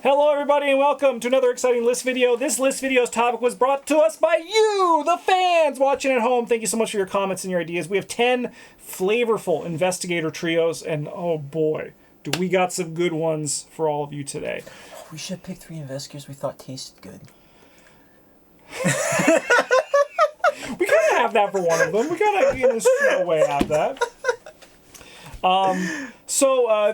Hello everybody and welcome to another exciting list video. This list video's topic was brought to us by you, the fans watching at home. Thank you so much for your comments and your ideas. We have 10 flavorful investigator trios and oh boy, do we got some good ones for all of you today. We should pick 3 investigators we thought tasted good. We kind of have that for one of them. We kind of in a straight way have that.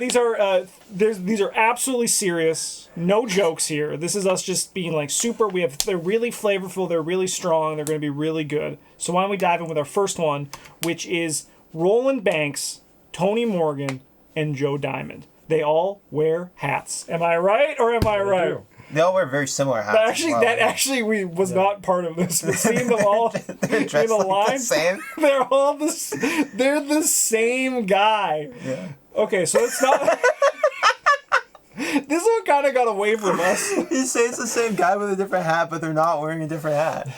These are absolutely serious. No jokes here. This is us just being like super. They're really flavorful. They're really strong. They're going to be really good. So why don't we dive in with our first one, which is Roland Banks, Tony Morgan, and Joe Diamond. They all wear hats. Am I right or am I right? They all wear very similar hats. That was not part of this. But seeing them all they're dressed in a like line, the same. They're the same guy. Yeah. Okay, so it's not. This one kind of got away from us. You say it's the same guy with a different hat, but they're not wearing a different hat.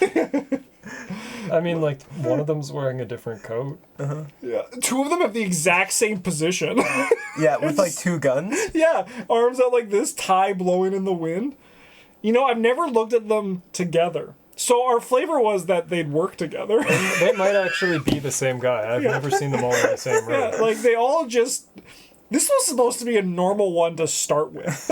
I mean, like, one of them's wearing a different coat. Uh-huh. Yeah. 2 of them have the exact same position. Yeah, with like 2 guns. Yeah, arms out like this, tie blowing in the wind. You know, I've never looked at them together. So our flavor was that they'd work together. They might actually be the same guy. I've never seen them all in the same room. Yeah, like they all just... This was supposed to be a normal one to start with.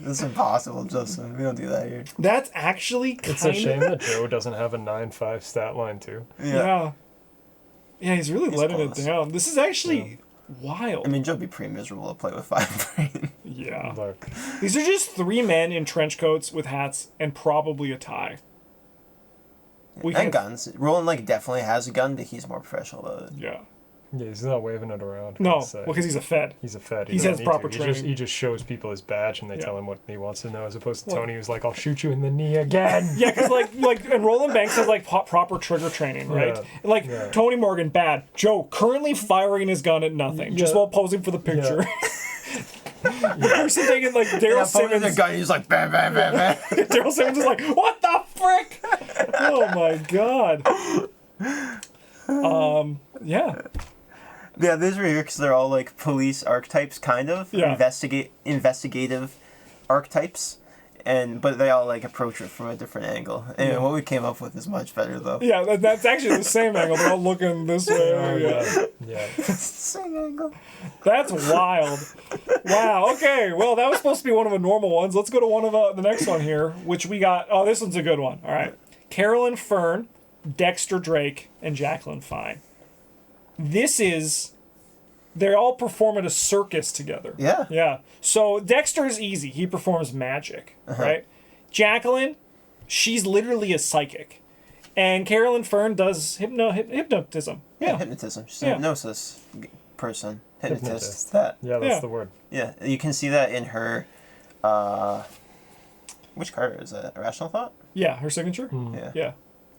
That's impossible, Justin. We don't do that here. That's actually kind It's a shame that Joe doesn't have a 9.5 stat line, too. Yeah. Yeah, he's really letting close. it down. This is actually wild. I mean, Joe'd be pretty miserable to play with 5 brain. Yeah. Look. These are just 3 men in trench coats with hats and probably a tie. And guns. Roland, like, definitely has a gun, but he's more professional about it. Yeah. Yeah, he's not waving it around. No, because he's a Fed. He's a Fed. He has proper training. He just shows people his badge and they tell him what he wants to know, as opposed to Tony, who's like, I'll shoot you in the knee again. Yeah, because and Roland Banks has like proper trigger training, right? Yeah. And Tony Morgan, bad. Joe, currently firing his gun at nothing, just while posing for the picture. The person taking like Daryl Simmons. The gun, he's like bam, bam, bam, bam. Daryl Simmons is like, what the frick? Oh my god. Yeah. Yeah, these are here because they're all like police archetypes, kind of. Yeah. Investigative archetypes. But they all like approach it from a different angle. Anyway, what we came up with is much better though. Yeah, that's actually the same angle. They're all looking this way. Yeah. Same angle. That's wild. Wow. Okay. Well, that was supposed to be one of the normal ones. Let's go to one of the next one here, which we got. Oh, this one's a good one. All right. Carolyn Fern, Dexter Drake, and Jacqueline Fine. They all perform at a circus together. Yeah. Yeah. So Dexter is easy. He performs magic, right? Jacqueline, she's literally a psychic. And Carolyn Fern does hypnotism. Yeah, hypnotism. She's a hypnosis person. Hypnotist. That. Yeah, that's the word. Yeah, you can see that in her... which card is that? Irrational Thought? Yeah, her signature? Yeah. Yeah.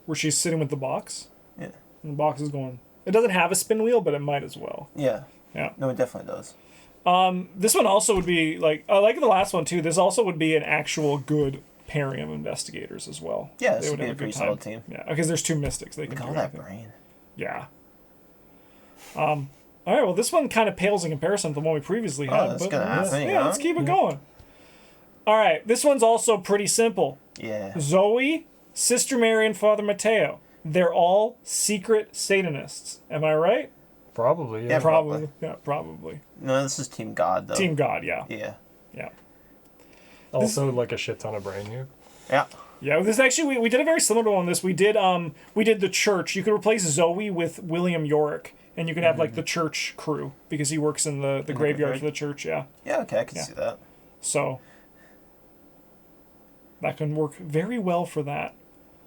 Where she's sitting with the box. Yeah. And the box is going... It doesn't have a spin wheel, but it might as well. Yeah. Yeah. No, it definitely does. This one also would be, like the last one, too. This also would be an actual good pairing of investigators as well. Yeah, this would be a pretty solid team. Yeah, because there's 2 mystics. They can do all that brain. Yeah. All right, well, this one kind of pales in comparison to the one we previously had. That's going to happen, Yeah, let's keep it going. All right, this one's also pretty simple. Yeah. Zoe, Sister Mary, and Father Mateo. They're all secret Satanists. Am I right? Probably, yeah. Yeah, Probably. Yeah, probably. No, this is Team God, though. Team God, yeah. Yeah. Yeah. Also, like a shit ton of brain here. Yeah. Yeah, this actually, we did a very similar one on this. We did the church. You could replace Zoe with William Yorick, and you could have, like, the church crew, because he works in the graveyard for the church, yeah. Yeah, okay, I can see that. So, that can work very well for that.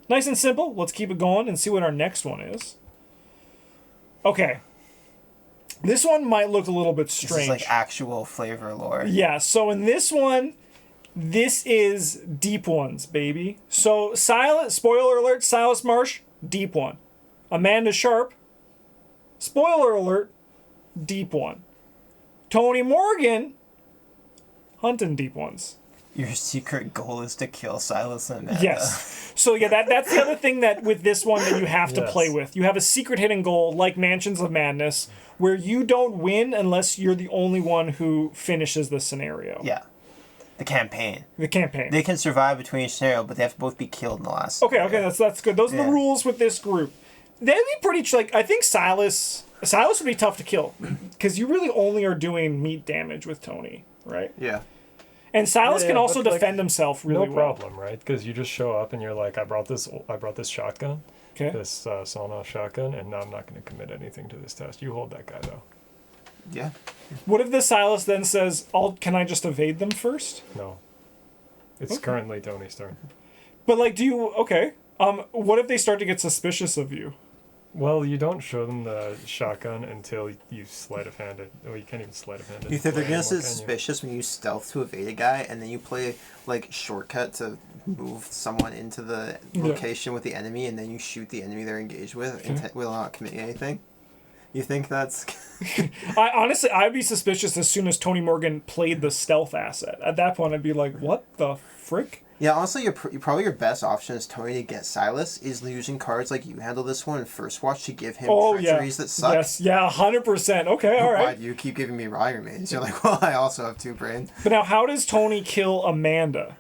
Nice and simple. Let's keep it going and see what our next one is. Okay. This one might look a little bit strange. This is like actual flavor lore. Yeah, so in this one, this is Deep Ones, baby. So, spoiler alert, Silas Marsh, Deep One. Amanda Sharp, spoiler alert, Deep One. Tony Morgan, hunting Deep Ones. Your secret goal is to kill Silas and Amanda. Yes. So yeah, that's the other thing that with this one that you have to play with. You have a secret hidden goal like Mansions of Madness, where you don't win unless you're the only one who finishes the scenario. Yeah. The campaign. The campaign. They can survive between each scenario, but they have to both be killed in the last. Okay, that's good. Those are the rules with this group. They'd be pretty like I think Silas would be tough to kill because you really only are doing meat damage with Tony, right? Yeah. And Silas can also defend himself really no well. problem, right? Because you just show up and you're like, I brought this shotgun, this sawn-off shotgun, and I'm not going to commit anything to this test. You hold that guy though. Yeah. What if the Silas then says, can I just evade them first? No. It's currently Tony's turn. But like, what if they start to get suspicious of you? Well, you don't show them the shotgun until you sleight of hand it. Well, you can't even sleight of hand it. You think they're gonna get suspicious when you stealth to evade a guy, and then you play like shortcut to move someone into the location with the enemy, and then you shoot the enemy they're engaged with without committing anything? You think that's? I'd be suspicious as soon as Tony Morgan played the stealth asset. At that point, I'd be like, what the frick? Yeah, honestly, probably your best option as Tony to get Silas is using cards like you handle this one in First Watch to give him treacheries that suck. Yes, 100%. Okay, all right. Why do you keep giving me Rider Mains? You're like, well, I also have 2 brain. But now, how does Tony kill Amanda?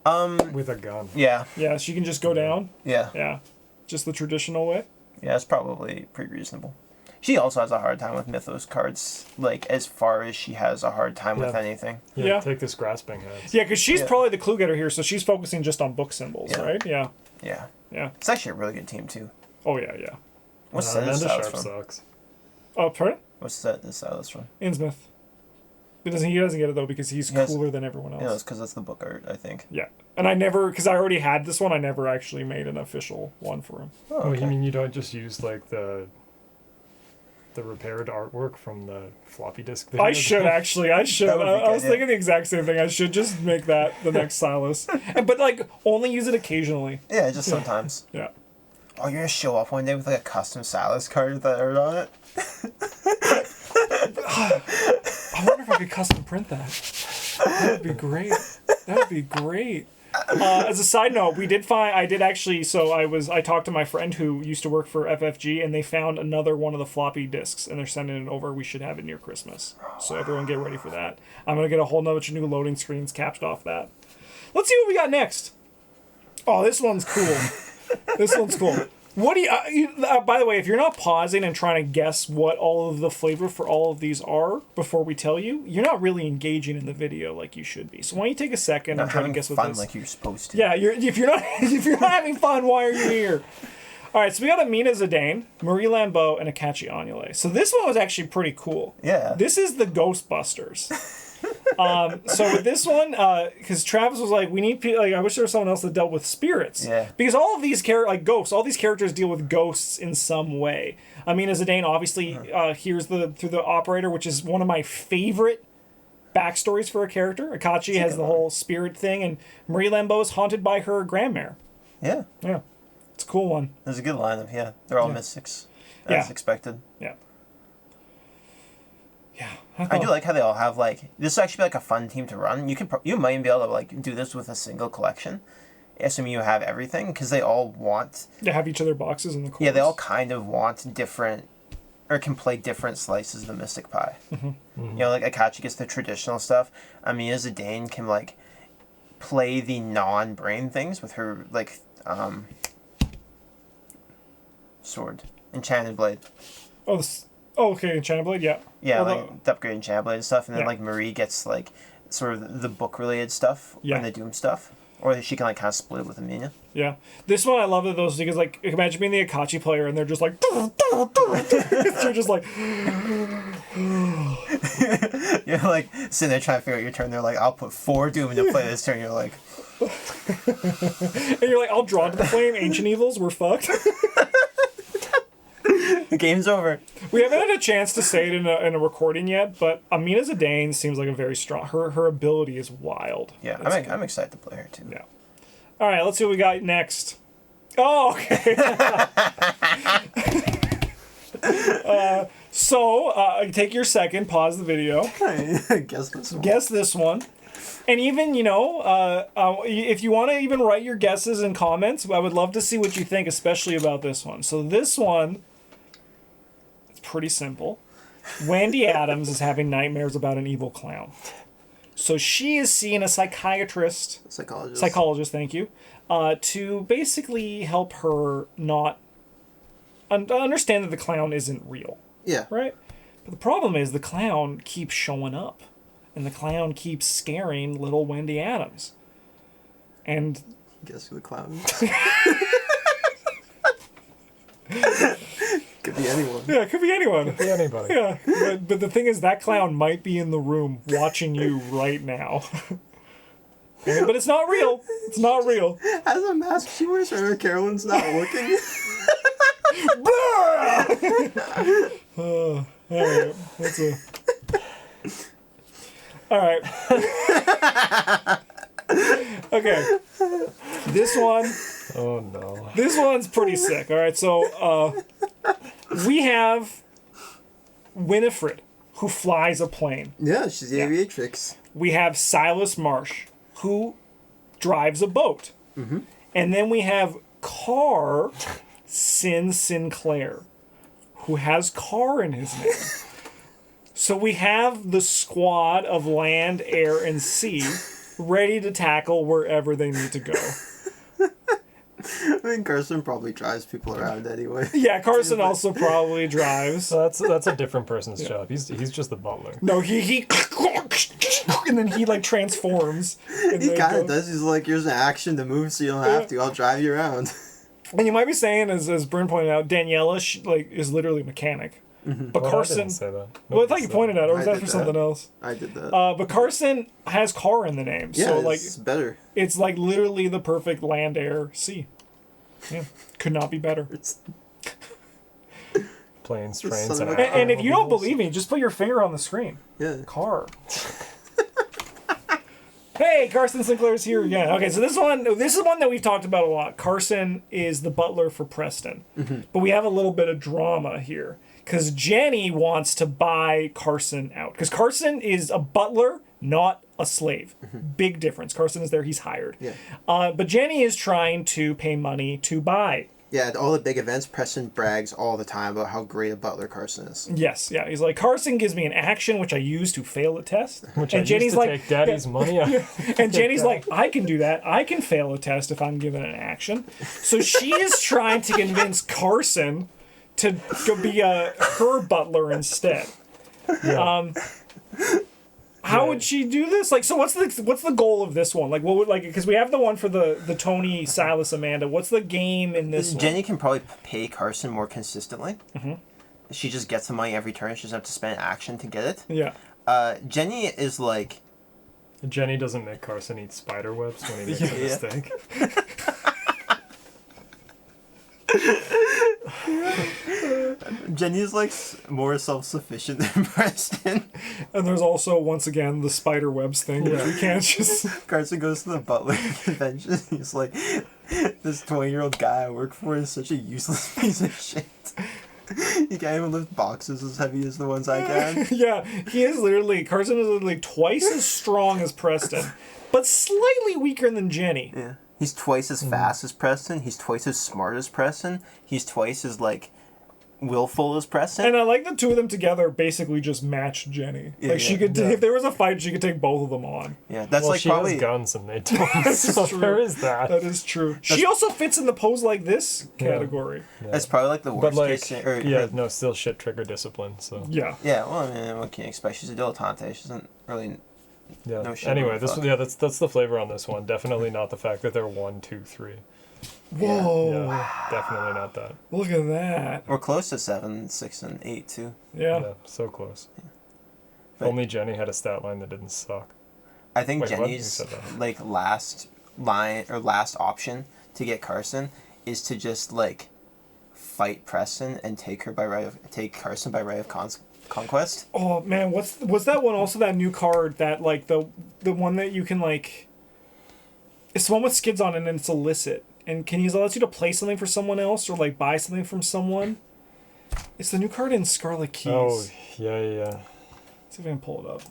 With a gun. Yeah. Yeah, she can just go down? Yeah. Yeah. Just the traditional way? Yeah, it's probably pretty reasonable. She also has a hard time with Mythos cards, like, as far as she has a hard time with anything. Yeah. Take this grasping hands. Yeah, because she's probably the clue getter here, so she's focusing just on book symbols, right? Yeah. Yeah. Yeah. It's actually a really good team, too. Oh, yeah. What's that Amanda Silas Sharp from? sucks. Oh, pardon? What's that Silas from? Innsmouth. He doesn't get it, though, because he's cooler than everyone else. Yeah, it's because that's the book art, I think. Yeah. And because I already had this one, I never actually made an official one for him. Oh, okay. Well, you mean you don't just use, like, the repaired artwork from the floppy disk video? I should actually. I should. I was thinking the exact same thing. I should just make that the next Silas. But, like, only use it occasionally. Yeah, just sometimes. Yeah. Oh, you're going to show up one day with, like, a custom Silas card with that art on it? I wonder if I could custom print that. That would be great. That would be great. As a side note, I talked to my friend who used to work for FFG, and they found another one of the floppy disks, and they're sending it over. We should have it near Christmas. So everyone get ready for that. I'm going to get a whole bunch of new loading screens capped off that. Let's see what we got next. Oh, this one's cool. This one's cool. What do you, by the way, if you're not pausing and trying to guess what all of the flavor for all of these are before we tell you, you're not really engaging in the video like you should be. So why don't you take a second and try to guess what fun this is. like you're supposed to. Yeah, if you're not having fun, why are you here? All right, so we got Amina Zidane, Marie Lambeau, and Akachi Anule. So this one was actually pretty cool. Yeah. This is the Ghostbusters. So with this one, because Travis was like, we need people, like, I wish there was someone else that dealt with spirits. Yeah. Because all of these ghosts, all these characters deal with ghosts in some way. Amina Zidane obviously hears through the operator, which is one of my favorite backstories for a character. Akachi has the whole spirit thing, and Marie Lambeau is haunted by her grandmare. Yeah. Yeah. It's a cool one. There's a good lineup, yeah. They're all mystics, as expected. Yeah. Yeah. I do like how they all have, like, this would actually be like a fun team to run. You might be able to, like, do this with a single collection, assuming you have everything, because they all want... They have each of their boxes in the corners. Yeah, they all kind of want different, or can play different slices of the Mystic Pie. Mm-hmm. Mm-hmm. You know, like, Akachi gets the traditional stuff. Amina Zidane can, like, play the non-brain things with her, like, sword. Enchanted Blade. Oh, okay, Enchanted Blade, yeah. Yeah, like the upgrade Enchanted Blade and stuff, and then like Marie gets like sort of the book related stuff and the Doom stuff, or she can like kind of split it with Amina. Yeah, this one I love it those because like imagine being the Akachi player and they're just like you're just like you're like sitting there trying to figure out your turn. They're like, I'll put 4 Doom into play this turn. You're like, and you're like, I'll draw to the flame. Ancient Evils, we're fucked. The game's over. We haven't had a chance to say it in a recording yet, but Amina Zidane seems like a very strong. Her ability is wild. Yeah, I'm excited to play her too. Yeah. All right, let's see what we got next. Oh, okay. Take your second, pause the video. Guess this one. Guess this one. And even, if you want to even write your guesses in comments, I would love to see what you think, especially about this one. So this one, it's pretty simple. Wendy Adams is having nightmares about an evil clown. So she is seeing a psychiatrist. Psychologist, thank you. To basically help her not understand that the clown isn't real. Yeah. Right? But the problem is the clown keeps showing up. And the clown keeps scaring little Wendy Adams. And... Guess who the clown is? Could be anyone. Yeah, it could be anyone. Could be anybody. Yeah. But the thing is, that clown might be in the room watching you right now. But it's not real. It's not real. As a mask she wears whenever Carolyn's not looking. Alright. That's a... Alright. Okay. This one... Oh, no. This one's pretty sick. Alright, so, we have Winifred, who flies a plane. Yeah, she's the aviatrix. We have Silas Marsh, who drives a boat. Mm-hmm. And then we have Carson Sinclair, who has car in his name. So we have the squad of land, air, and sea ready to tackle wherever they need to go. I mean, Carson probably drives people around anyway. Yeah, Carson also probably drives. So that's a different person's job. He's just the butler. No, he and then he like transforms. And He kind of does. He's like, here's an action to move so you don't have to. I'll drive you around. And you might be saying, as Bryn pointed out, Daniela is literally a mechanic. Mm-hmm. But well, Carson... I didn't say that. Well, I thought you pointed out, or was that for something else? I did that. But Carson has car in the name. Yeah, so like it's better. It's like literally the perfect land, air, sea. Yeah, could not be better. Planes, trains, and if you don't believe me, just put your finger on the screen. Yeah. Car. Hey, Carson Sinclair's here again. Okay, so this is one that we've talked about a lot. Carson is the butler for Preston. Mm-hmm. But we have a little bit of drama here. Because Jenny wants to buy Carson out. Because Carson is a butler, not a slave. Mm-hmm. Big difference. Carson is there, he's hired. Yeah. But Jenny is trying to pay money to buy. Yeah, at all the big events, Preston brags all the time about how great a butler Carson is. Yes, yeah. He's like, Carson gives me an action which I use to fail a test. Which and Jenny's like, take Daddy's money out. And Jenny's like, I can do that. I can fail a test if I'm given an action. So she is trying to convince Carson to go be her butler instead. Yeah. How would she do this? Like, so what's the goal of this one? Like, what would because we have the one for the Tony, Silas, Amanda. What's the game in this? Jenny one? can probably pay Carson more consistently. Mm-hmm. She just gets the money every turn. She doesn't have to spend action to get it. Yeah. Jenny is like. Jenny doesn't make Carson eat spider webs when he makes a mistake. Jenny's like more self-sufficient than Preston. And there's also, once again, the spider webs thing. Yeah. We can't just... Carson goes to the butler convention. He's like, this 20-year-old guy I work for is such a useless piece of shit. He can't even lift boxes as heavy as the ones I can. Yeah, Carson is literally twice as strong as Preston, but slightly weaker than Jenny. Yeah. He's twice as fast as Preston. He's twice as smart as Preston. He's twice as, willful as Preston. And I like the two of them together basically just match Jenny. Yeah, she could, if there was a fight, she could take both of them on. Yeah, that's she probably... has guns and they don't. So true. There is that. That is true. She also fits in the pose like this category. Yeah. That's probably the worst case. Still shit trigger discipline, so. Yeah. Yeah, well, I mean, what can you expect? She's a dilettante. She doesn't really... Yeah. No shit. Anyway, that's the flavor on this one. Definitely not the fact that they're 1, 2, 3. Whoa. Yeah, definitely not that. Look at that. We're close to 7, 6, and 8 too. Yeah. So close. Yeah. If only Jenny had a stat line that didn't suck. I think Jenny's last line or last option to get Carson is to just fight Preston and take Carson by right of conquest. Oh man, what's that one? Also, that new card that the one that you can it's the one with skids on it and it's illicit. And can you allows you to play something for someone else or buy something from someone? It's the new card in Scarlet Keys. Oh yeah. Let's see if I can pull it up.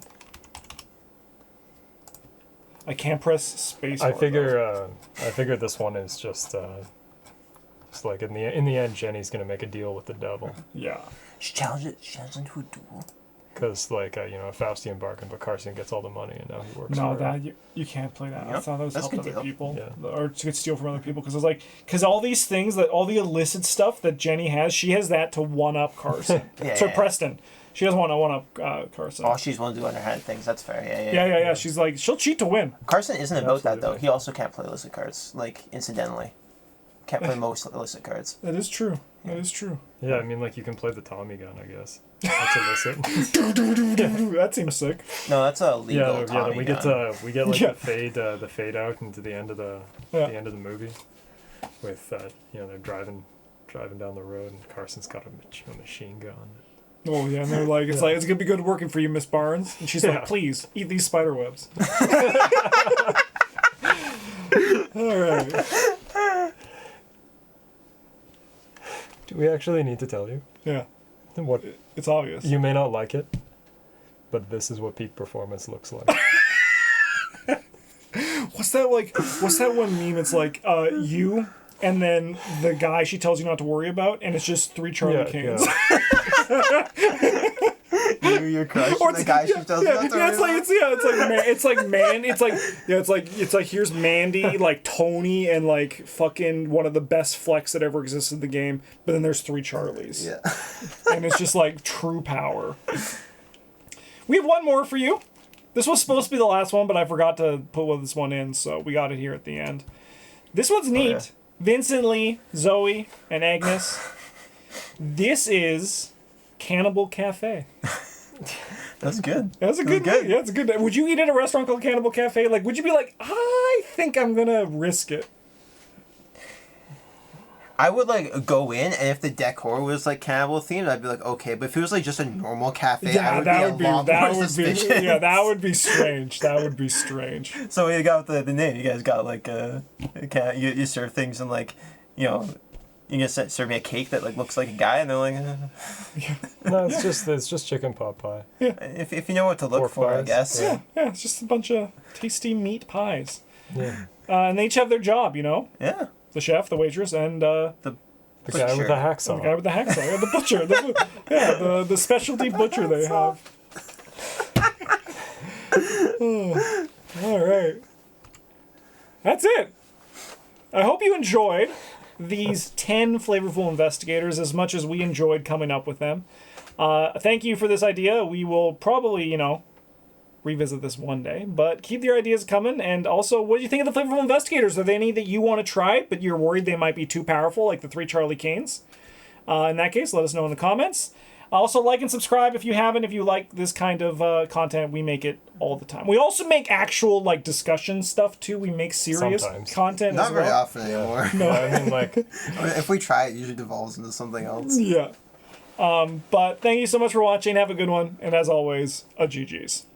I can't press space. I figure this one is just in the end, Jenny's gonna make a deal with the devil. Yeah. She challenged him to a duel. Because, like, Faustian bargain, but Carson gets all the money, and now he works No, for that you can't play that. Yep. I thought that was That's help a good other deal. people, Yeah. or to steal from other people. Because all these things all the illicit stuff that Jenny has, she has that to one up Carson. Preston. She doesn't want to one up Carson. Oh, she's willing to do underhand things. That's fair. Yeah. She's like, she'll cheat to win. Carson isn't about that, though. Absolutely. He also can't play illicit cards, like, incidentally. Can't play most illicit cards. That is true. That is true. Yeah, I mean, like, you can play the Tommy gun, I guess. That's illicit. That seems sick. No, that's a legal Tommy then we gun. get like the fade out into the end of the end of the movie, with they're driving down the road, and Carson's got a machine gun. Oh yeah, and they're like, it's like, it's gonna be good working for you, Miss Barnes. And she's like, please eat these spider webs. All right. Do we actually need to tell you? Yeah. What? It's obvious. You may not like it, but this is what peak performance looks like. What's that one meme? It's like you and then the guy she tells you not to worry about, and it's just 3 Charlie cans. Yeah. Your crush, or the guy she tells you not to worry about. It's like here's Mandy, like Tony, and like fucking one of the best flex that ever existed in the game, but then there's 3 Charlies. Yeah. And it's just like true power. We have one more for you. This was supposed to be the last one, but I forgot to put this one in, so we got it here at the end. This one's neat. yeah. Vincent Lee, Zoe, and Agnes. This is Cannibal Cafe. That's good. That's a good name. Yeah, it's a good name. Would you eat at a restaurant called Cannibal Cafe? Like, would you be like, I think I'm gonna risk it? I would like go in, and if the decor was like cannibal themed, I'd be like, okay. But if it was like just a normal cafe, I would be a lot more suspicious. That would be strange. That would be strange. So you got the name. You guys got like you serve things and like you just serve me a cake that like looks like a guy, and they're like. No, it's just chicken pot pie. Yeah. If you know what to look Pork for, I pies. guess. Yeah, it's just a bunch of tasty meat pies. Yeah. And they each have their job, Yeah. The chef, the waitress, and The guy with the the hacksaw. guy with the hacksaw. Yeah, the butcher. The specialty butcher they have. All right. That's it. I hope you enjoyed these 10 Flavourful Investigators as much as we enjoyed coming up with them. Thank you for this idea. We will probably, revisit this one day, but keep your ideas coming. And also, what do you think of the Flavourful Investigators? Are there any that you want to try, but you're worried they might be too powerful, like the 3 Charlie Canes? In that case, let us know in the comments. Also, like and subscribe if you haven't. If you like this kind of content, we make it all the time. We also make actual discussion stuff too. We make serious Sometimes. content Not as very well. often anymore. No. I mean, like, If we try, it usually devolves into something else. Yeah. But thank you so much for watching. Have a good one. And as always, a GG's.